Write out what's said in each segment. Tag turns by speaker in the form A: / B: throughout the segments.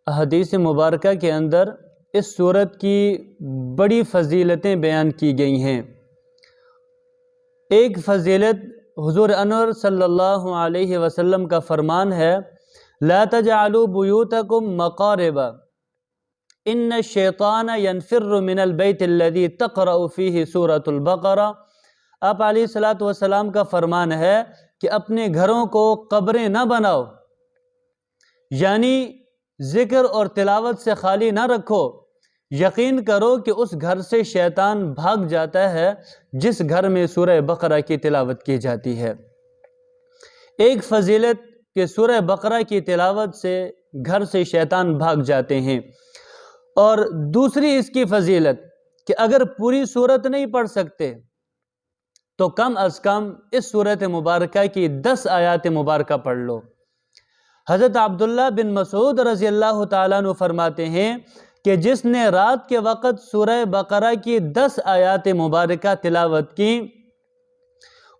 A: احادیث مبارکہ کے اندر اس سورت کی بڑی فضیلتیں بیان کی گئی ہیں۔ ایک فضیلت حضور انور صلی اللہ علیہ وسلم کا فرمان ہے، لا تجعلوا بیوتکم مقاربا ان الشیطان ینفر من البیت الذی تقرأ فیہ سورۃ البقرہ۔ آپ علیہ الصلوۃ والسلام کا فرمان ہے کہ اپنے گھروں کو قبریں نہ بناؤ، یعنی ذکر اور تلاوت سے خالی نہ رکھو۔ یقین کرو کہ اس گھر سے شیطان بھاگ جاتا ہے جس گھر میں سورہ بقرہ کی تلاوت کی جاتی ہے۔ ایک فضیلت کہ سورہ بقرہ کی تلاوت سے گھر سے شیطان بھاگ جاتے ہیں، اور دوسری اس کی فضیلت کہ اگر پوری سورت نہیں پڑھ سکتے تو کم از کم اس سورت مبارکہ کی 10 آیات مبارکہ پڑھ لو۔ حضرت عبداللہ بن مسعود رضی اللہ تعالیٰ عنہ فرماتے ہیں کہ جس نے رات کے وقت سورہ بقرہ کی 10 آیات مبارکہ تلاوت کی،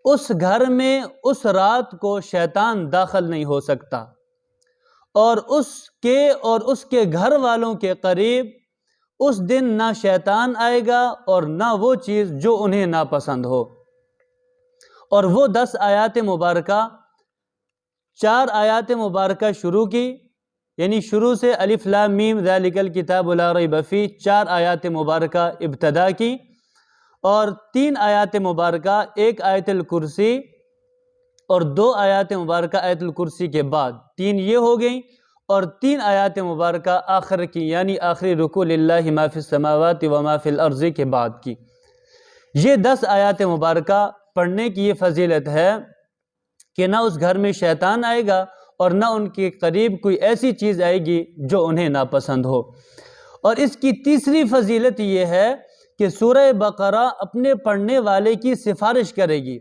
A: اس گھر میں اس رات کو شیطان داخل نہیں ہو سکتا، اور اس کے گھر والوں کے قریب اس دن نہ شیطان آئے گا اور نہ وہ چیز جو انہیں ناپسند ہو۔ اور وہ 10 آیات مبارکہ 4 آیات مبارکہ شروع کی، یعنی شروع سے الف لام میم ذالک الکتاب لا ریب فیہ 4 آیات مبارکہ ابتدا کی، اور 3 آیات مبارکہ، 1 آیت الکرسی اور 2 آیات مبارکہ آیت الکرسی کے بعد 3 یہ ہو گئیں، اور 3 آیات مبارکہ آخر کی، یعنی آخری رکوع للہ ما فی السماوات و ما فی الارض کے بعد کی۔ یہ 10 آیات مبارکہ پڑھنے کی یہ فضیلت ہے کہ نہ اس گھر میں شیطان آئے گا اور نہ ان کے قریب کوئی ایسی چیز آئے گی جو انہیں ناپسند ہو۔ اور اس کی تیسری فضیلت یہ ہے کہ سورہ بقرہ اپنے پڑھنے والے کی سفارش کرے گی۔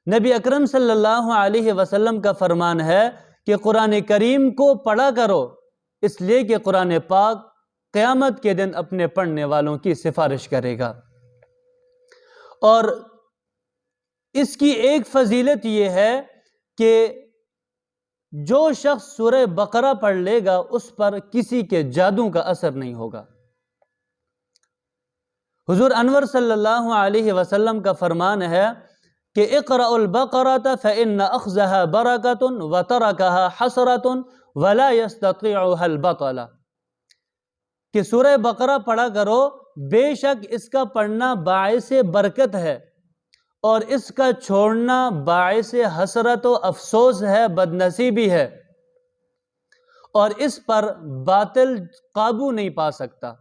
A: نبی اکرم صلی اللہ علیہ وسلم کا فرمان ہے کہ قرآن کریم کو پڑھا کرو، اس لیے کہ قرآن پاک قیامت کے دن اپنے پڑھنے والوں کی سفارش کرے گا۔ اور اس کی ایک فضیلت یہ ہے کہ جو شخص سورہ بقرہ پڑھ لے گا اس پر کسی کے جادو کا اثر نہیں ہوگا۔ حضور انور صلی اللہ علیہ وسلم کا فرمان ہے کہ اقرأ البقرۃ فإن أخذها برکۃ وترکها حسرۃ ولا يستطيعها البطل، کہ سورہ بقرہ پڑھا کرو، بے شک اس کا پڑھنا باعث برکت ہے اور اس کا چھوڑنا باعث حسرت و افسوس ہے، بدنصیبی ہے، اور اس پر باطل قابو نہیں پا سکتا۔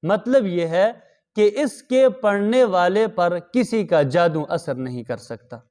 A: مطلب یہ ہے کہ اس کے پڑھنے والے پر کسی کا جادو اثر نہیں کر سکتا۔